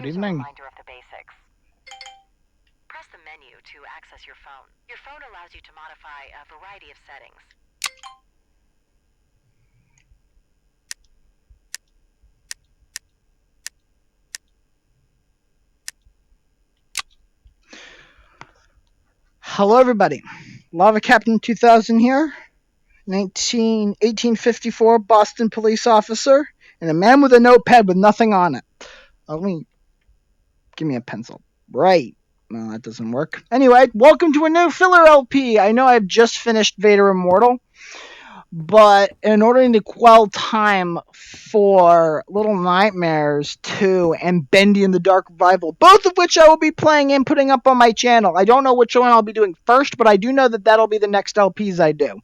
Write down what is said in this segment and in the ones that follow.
evening. A reminder of the basics. Press the menu to access your phone. Your phone allows you to modify a variety of settings. Hello, everybody. Lava Captain 2000 here. 1854 Boston police officer, and a man with a notepad with nothing on it. Give me a pencil. Right. Well, that doesn't work. Anyway, welcome to a new filler LP. I know I've just finished Vader Immortal, but in order to quell time for Little Nightmares 2 and Bendy in the Dark Revival, both of which I will be playing and putting up on my channel. I don't know which one I'll be doing first, but I do know that that'll be the next LPs I do.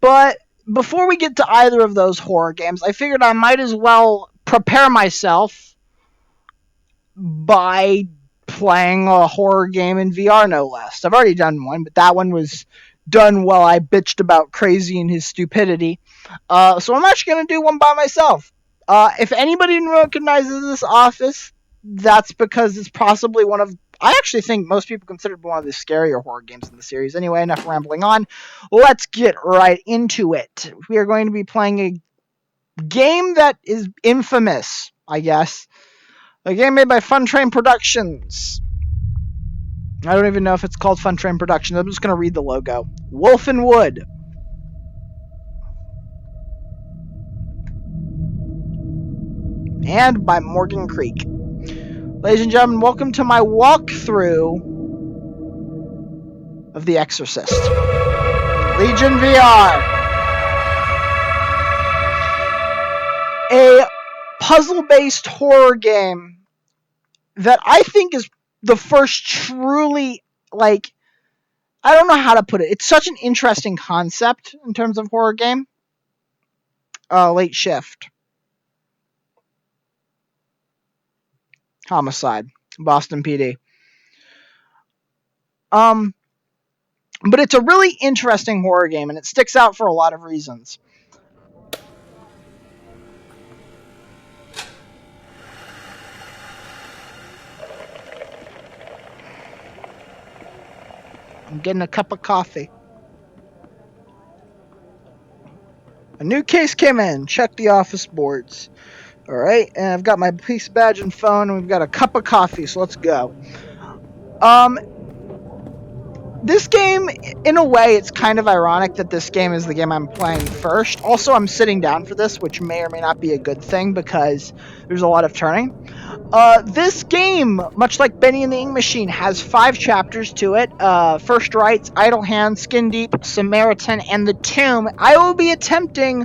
But before we get to either of those horror games, I figured I might as well prepare myself by playing a horror game in VR, no less. I've already done one, but that one was done while I bitched about Crazy and his stupidity. So I'm actually going to do one by myself. If anybody recognizes this office, that's because it's possibly one of... I actually think most people consider it one of the scarier horror games in the series. Anyway, enough rambling on. Let's get right into it. We are going to be playing a game that is infamous, I guess. A game made by Fun Train Productions. I don't even know if it's called Fun Train Productions. I'm just going to read the logo. Wolf and Wood. And by Morgan Creek. Ladies and gentlemen, welcome to my walkthrough of The Exorcist. Legion VR. A puzzle-based horror game that I think is the first truly, I don't know how to put it. It's such an interesting concept in terms of horror game. Late Shift. Homicide. Boston PD. But it's a really interesting horror game, and it sticks out for a lot of reasons. I'm getting a cup of coffee. A new case came in. Check the office boards. Alright, and I've got my police badge and phone, and we've got a cup of coffee, so let's go. This game, in a way, it's kind of ironic that this game is the game I'm playing first. Also, I'm sitting down for this, which may or may not be a good thing, because there's a lot of turning. This game, much like Benny and the Ink Machine, has 5 chapters to it. First Rites, Idle Hand, Skin Deep, Samaritan, and The Tomb. I will be attempting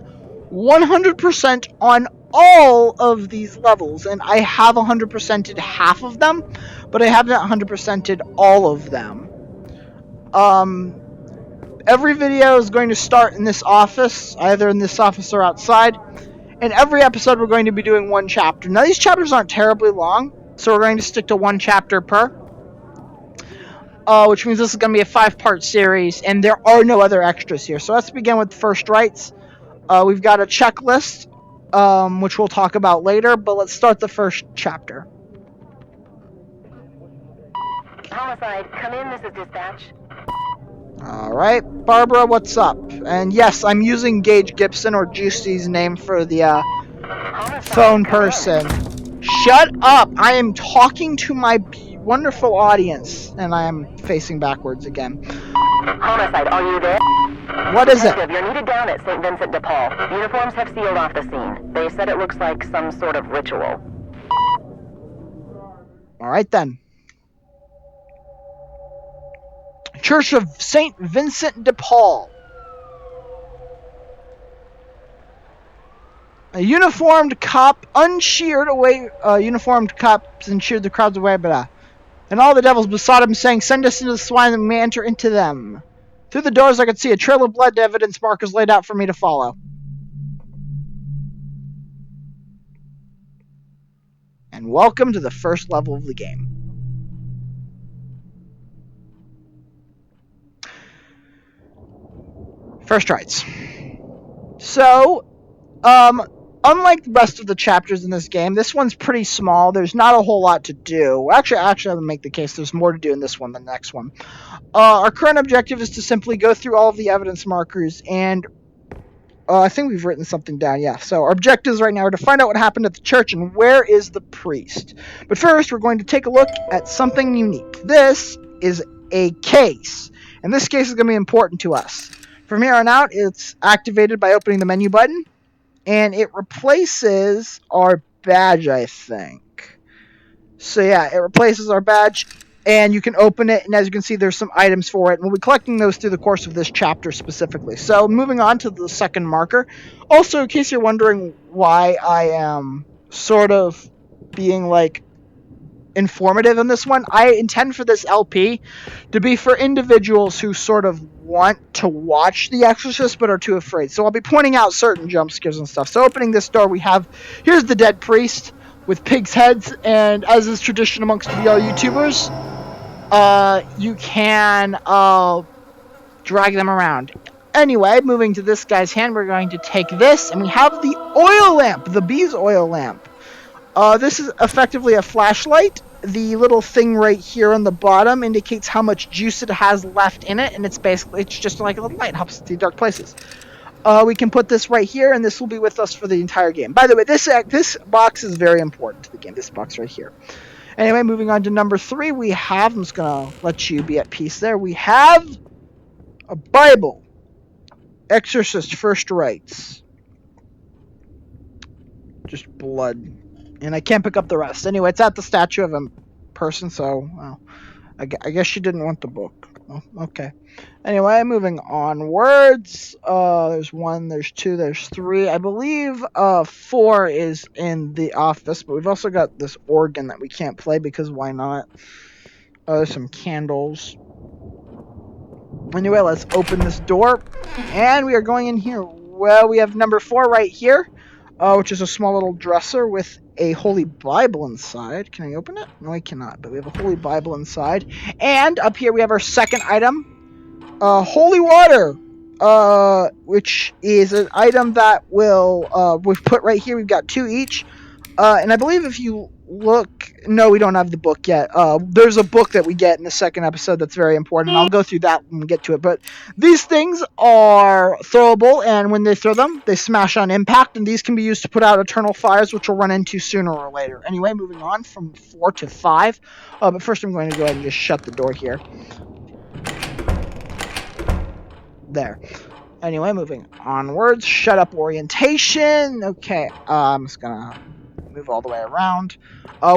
100% on all of these levels, and I have 100%ed half of them, but I haven't 100%ed all of them. Every video is going to start in this office, either in this office or outside. In every episode, we're going to be doing one chapter. Now, these chapters aren't terribly long, so we're going to stick to one chapter per. Which means this is going to be a 5-part series, and there are no other extras here. So let's begin with First Rites. We've got a checklist, which we'll talk about later, but let's start the first chapter. Homicide, come in, this is dispatch. Alright, Barbara, what's up? And yes, I'm using Gage Gibson, or Juicy's name for the phone person. Shut up! I am talking to my wonderful audience, and I am facing backwards again. Homicide, are you there? What is it? You're needed down at St. Vincent de Paul. Uniforms have sealed off the scene. They said it looks like some sort of ritual. Alright then. Church of St. Vincent de Paul. A uniformed cop uncheered away. Uniformed cops uncheered the crowds away, and all the devils besought him, saying, "Send us into the swine, and we may enter into them." Through the doors, I could see a trail of blood evidence markers laid out for me to follow. And welcome to the first level of the game. First Rites. So, unlike the rest of the chapters in this game, this one's pretty small. There's not a whole lot to do. Actually, I would make the case there's more to do in this one than the next one. Our current objective is to simply go through all of the evidence markers, and I think we've written something down, yeah. So our objectives right now are to find out what happened at the church and where is the priest. But first, we're going to take a look at something unique. This is a case, and this case is going to be important to us. From here on out, it's activated by opening the menu button, and it replaces our badge, I think. So yeah, it replaces our badge, and you can open it, and as you can see, there's some items for it, and we'll be collecting those through the course of this chapter specifically. So moving on to the second marker. Also, in case you're wondering why I am sort of being like informative in this one, I intend for this LP to be for individuals who sort of want to watch The Exorcist but are too afraid. So I'll be pointing out certain jump scares and stuff. So opening this door, here's the dead priest with pigs' heads, and as is tradition amongst VR YouTubers, you can drag them around. Anyway, moving to this guy's hand, we're going to take this, and we have the oil lamp, the bee's oil lamp. This is effectively a flashlight. The little thing right here on the bottom indicates how much juice it has left in it, and it's just like a little light, helps see dark places. We can put this right here, and this will be with us for the entire game. By the way, this box is very important to the game, this box right here. Anyway, moving on to number 3, I'm just going to let you be at peace there. We have a Bible. Exorcist First Rites. Just blood. And I can't pick up the rest. Anyway, it's at the statue of a person, so well, I guess she didn't want the book. Oh, okay. Anyway, moving onwards. There's 1, there's 2, there's 3. I believe 4 is in the office, but we've also got this organ that we can't play because why not? There's some candles. Anyway, let's open this door, and we are going in here. Well, we have number 4 right here, which is a small little dresser with a Holy Bible inside. Can I open it? No, I cannot, but we have a Holy Bible inside. And up here we have our second item, Holy Water, which is an item that we've put right here. We've got 2 each. And I believe if you look... No, we don't have the book yet. There's a book that we get in the second episode that's very important. I'll go through that when we get to it. But these things are throwable, and when they throw them, they smash on impact, and these can be used to put out eternal fires, which we'll run into sooner or later. Anyway, moving on from 4 to 5. But first I'm going to go ahead and just shut the door here. There. Anyway, moving onwards. Shut up orientation. Okay, I'm just going to move all the way around.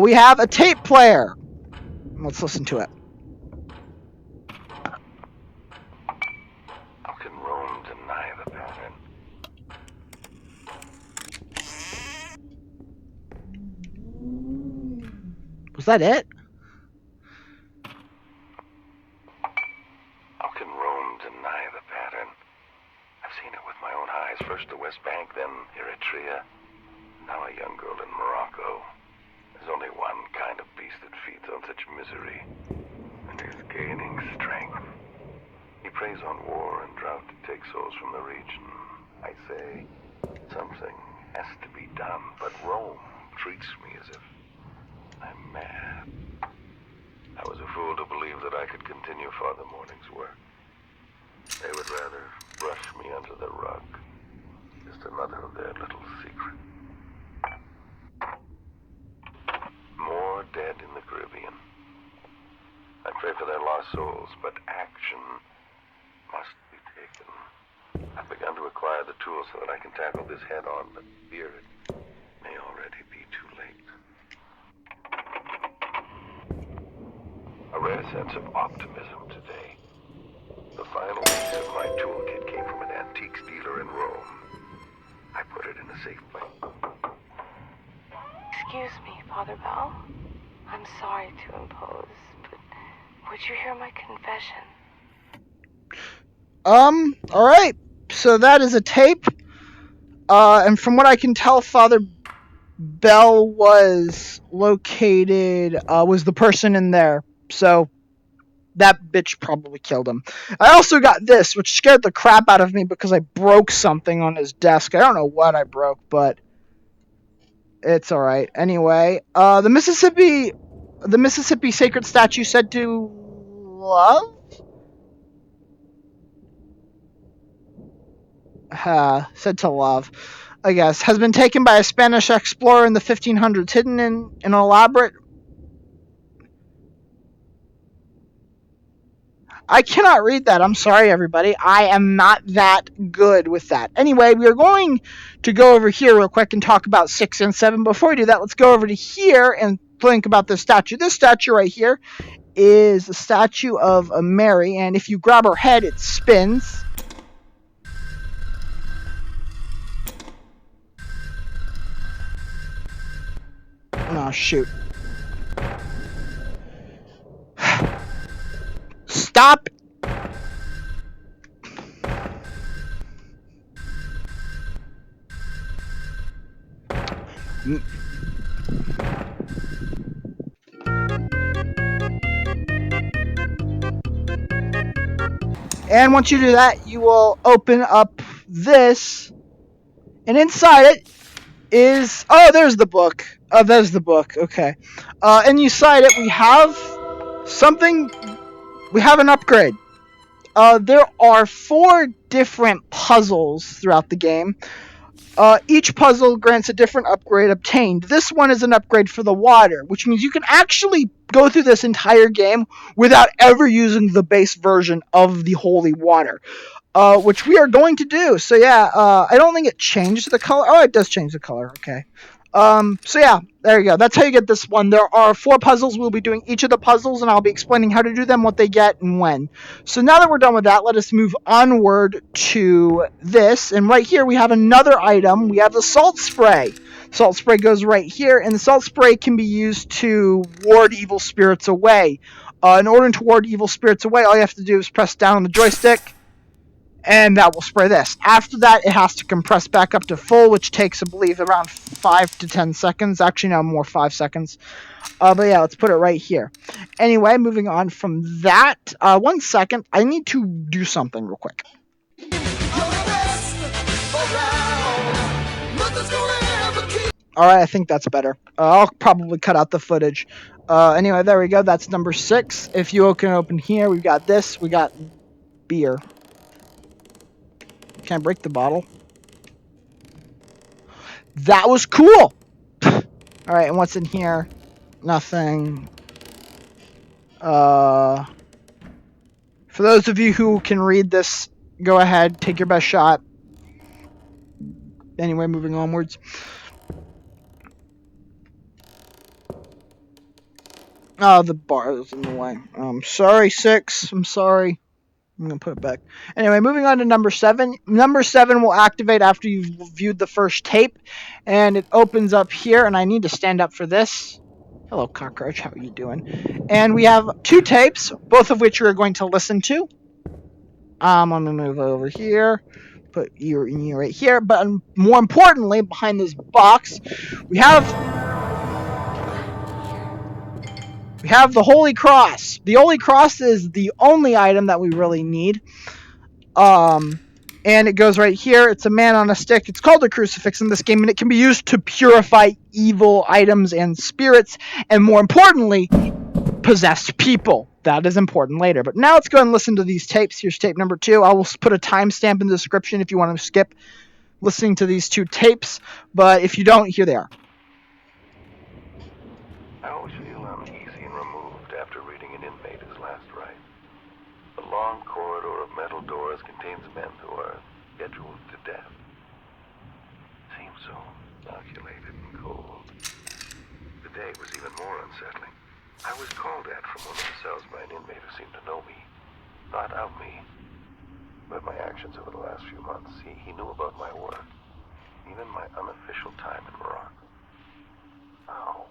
We have a tape player. Let's listen to it. How can Rome deny the pattern? Was that it? How can Rome deny the pattern? I've seen it with my own eyes. First the West Bank, then Eritrea. Now a young girl in Morocco. There's only one kind of beast that feeds on such misery, and he's gaining strength. He preys on war and drought to take souls from the region. I say, something has to be done, but Rome treats me as if I'm mad. I was a fool to believe that I could continue Father Morning's work. They would rather brush me under the rug. Just another of their little secrets. More dead in the Caribbean. I pray for their lost souls, but action must be taken. I've begun to acquire the tools so that I can tackle this head on, but fear it may already be too late. A rare sense of optimism today. The final piece of my toolkit came from an antiques dealer in Rome. I put it in a safe place. Excuse me, Father Bell. I'm sorry to impose, but would you hear my confession? Alright. So that is a tape. And from what I can tell, Father Bell was located, was the person in there. So that bitch probably killed him. I also got this, which scared the crap out of me because I broke something on his desk. I don't know what I broke, but It's all right. Anyway, the Mississippi sacred statue said to love. Said to love, I guess, has been taken by a Spanish explorer in the 1500s, hidden in an elaborate. I cannot read that. I'm sorry, everybody. I am not that good with that. Anyway, we are going to go over here real quick and talk about 6 and 7. Before we do that, let's go over to here and think about this statue. This statue right here is a statue of a Mary, and if you grab her head, it spins. Oh, shoot. Stop. And once you do that, you will open up this, and inside it is, oh, there's the book. Oh, there's the book. Okay. And inside it, we have something. We have an upgrade. There are 4 different puzzles throughout the game. Each puzzle grants a different upgrade obtained. This one is an upgrade for the water, which means you can actually go through this entire game without ever using the base version of the holy water. Which we are going to do. So yeah, I don't think it changed the color. Oh, it does change the color. Okay. So yeah, there you go. That's how you get this one. There are 4 puzzles. We'll be doing each of the puzzles, and I'll be explaining how to do them, what they get, and when. So now that we're done with that, let us move onward to this. And right here, we have another item. We have the salt spray. Salt spray goes right here, and the salt spray can be used to ward evil spirits away. In order to ward evil spirits away, all you have to do is press down on the joystick, and that will spray this. After that, it has to compress back up to full, which takes, I believe, around 5 to 10 seconds. Actually, no, more, 5 seconds. But yeah, let's put it right here. Anyway, moving on from that. 1 second. I need to do something real quick. Alright, I think that's better. I'll probably cut out the footage. Anyway, there we go. That's number 6. If you can open here, we've got this. We got beer. Can't break the bottle. That was cool! Alright, and what's in here? Nothing. For those of you who can read this, go ahead, take your best shot. Anyway, moving onwards. Oh, the bar is in the way. Sorry, 6. I'm sorry. I'm going to put it back. Anyway, moving on to number 7. Number 7 will activate after you've viewed the first tape. And it opens up here, and I need to stand up for this. Hello, cockroach. How are you doing? And we have 2 tapes, both of which you're going to listen to. I'm going to move over here. Put you right here. But more importantly, behind this box, we have the Holy Cross. The Holy Cross is the only item that we really need. And it goes right here. It's a man on a stick. It's called a crucifix in this game, and it can be used to purify evil items and spirits, and more importantly, possessed people. That is important later. But now let's go and listen to these tapes. Here's tape number 2. I will put a timestamp in the description if you want to skip listening to these 2 tapes. But if you don't, here they are. I always feel uneasy and removed after reading an inmate his last rite. The long corridor of metal doors contains men who are scheduled to death. Seems so calculated and cold. The day was even more unsettling. I was called at from one of the cells by an inmate who seemed to know me. Not out me, but my actions over the last few months. He knew about my work, even my unofficial time in Morocco. How?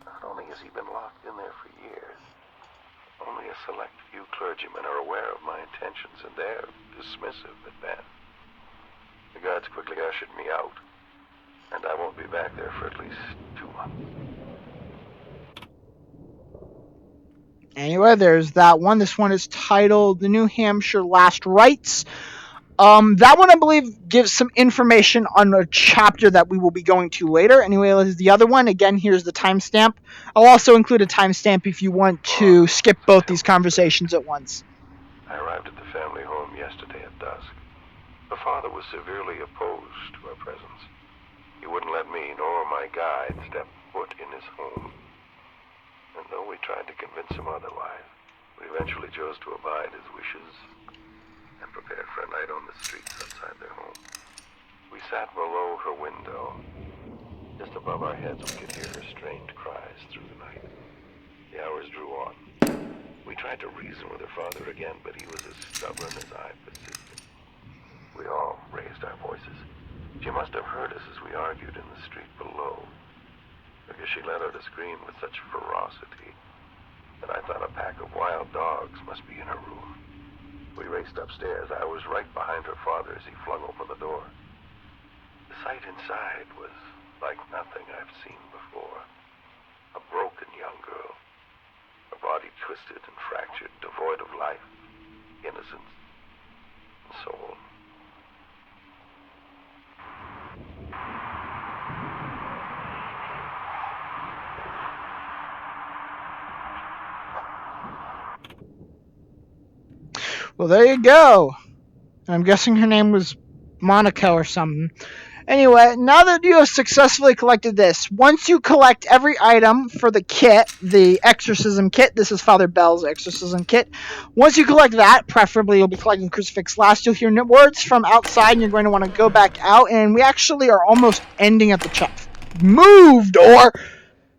Not only has he been locked in there for years, only a select few clergymen are aware of my intentions, and they're dismissive at best. The guards quickly ushered me out, and I won't be back there for at least 2 months. Anyway, there's that one. This one is titled The New Hampshire Last Rites. That one I believe gives some information on a chapter that we will be going to later. Anyway, as the other one, again, here's the timestamp. I'll also include a timestamp if you want to skip both these conversations at once. I arrived at the family home yesterday at dusk. The father was severely opposed to our presence. He wouldn't let me nor my guide step foot in his home. And though we tried to convince him otherwise, we eventually chose to abide his wishes and prepared for a night on the streets outside their home. We sat below her window. Just above our heads we could hear her strained cries through the night. The hours drew on. We tried to reason with her father again, but he was as stubborn as I persisted. We all raised our voices. She must have heard us as we argued in the street below, because she let out a scream with such ferocity that I thought a pack of wild dogs must be in her room. We raced upstairs. I was right behind her father as he flung open the door. The sight inside was like nothing I've seen before. A broken young girl, her body twisted and fractured, devoid of life, innocence, and soul. Well, there you go. I'm guessing her name was Monica or something. Anyway, now that you have successfully collected this, once you collect every item for the kit, the exorcism kit, this is Father Bell's exorcism kit. Once you collect that, preferably you'll be collecting crucifix last, you'll hear words from outside and you're going to want to go back out. And we actually are almost ending at the move door.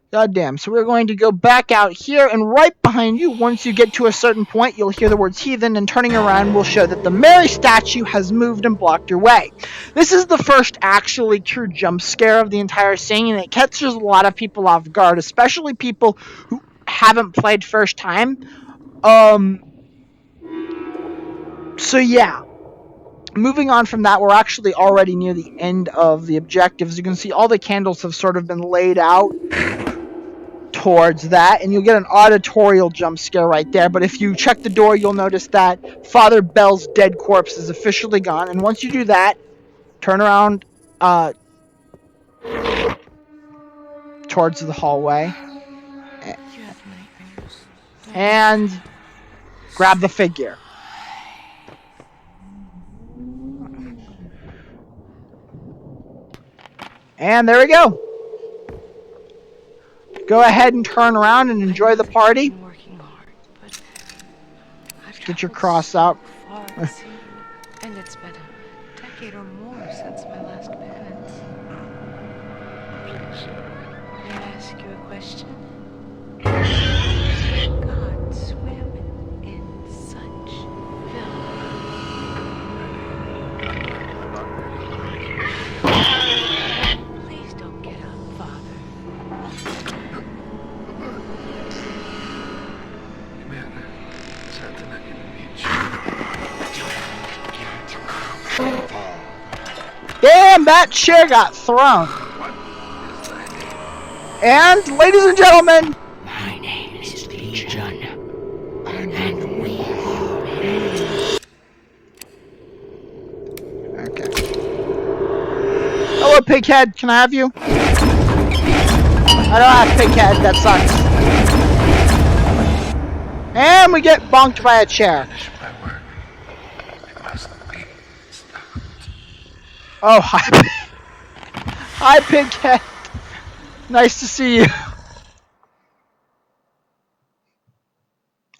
Goddamn. So we're going to go back out here, and right behind you, once you get to a certain point, you'll hear the words heathen, and turning around will show that the Mary statue has moved and blocked your way. This is the first actually true jump scare of the entire scene, and it catches a lot of people off guard, especially people who haven't played first time. So yeah. Moving on from that, we're actually already near the end of the objectives. You can see all the candles have sort of been laid out towards that, and you'll get an auditorial jump scare right there. But if you check the door, you'll notice that Father Bell's dead corpse is officially gone. And once you do that, turn around towards the hallway and grab the figure. And there we go. Go ahead and turn around and enjoy the party. Get your cross out. And it's been a decade or more since my last penance. Please, May I ask you a question? God swim in such filth. Please don't get up, Father. Damn, that chair got thrown. And, ladies and gentlemen, my name is Legion, and we are... Okay. Hello, Pighead. Can I have you? I don't have Pighead. That sucks. And we get bonked by a chair. Oh, hi. Hi, Pighead. Nice to see you.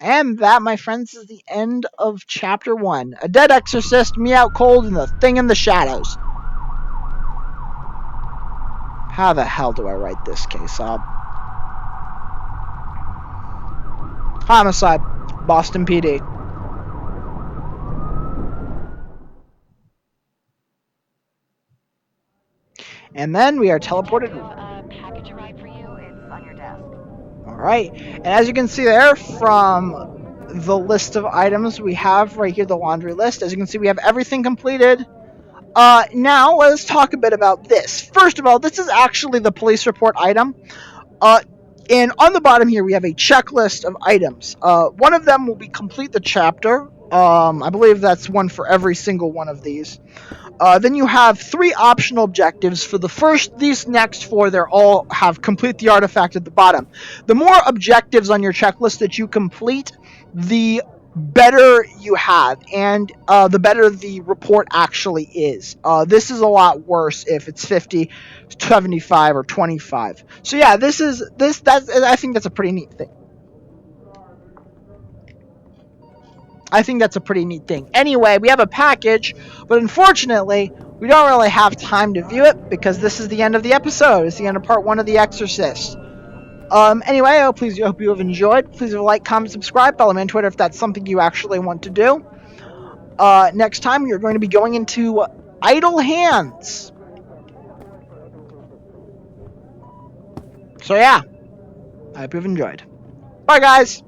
And that, my friends, is the end of Chapter 1. A dead exorcist, me out cold, and the thing in the shadows. How the hell do I write this case up? Homicide. Boston PD. And then we are teleported. Package arrived for you. It's on your desk. Alright. And as you can see there from the list of items we have right here, the laundry list, as you can see, we have everything completed. Now, let's talk a bit about this. First of all, this is actually the police report item. And on the bottom here, we have a checklist of items. One of them will be complete the chapter. I believe that's one for every single one of these. Then you have 3 optional objectives. For the first, these next 4, they're all have complete the artifact at the bottom. The more objectives on your checklist that you complete, the better you have, and the better the report actually is. This is a lot worse if it's 50, 75, or 25. So yeah, I think that's a pretty neat thing. I think that's a pretty neat thing. Anyway, we have a package, but unfortunately, we don't really have time to view it because this is the end of the episode. It's the end of part 1 of The Exorcist. Anyway, I hope you have enjoyed. Please like, comment, subscribe, follow me on Twitter if that's something you actually want to do. Next time, you're going to be going into Idle Hands. So yeah, I hope you've enjoyed. Bye, guys.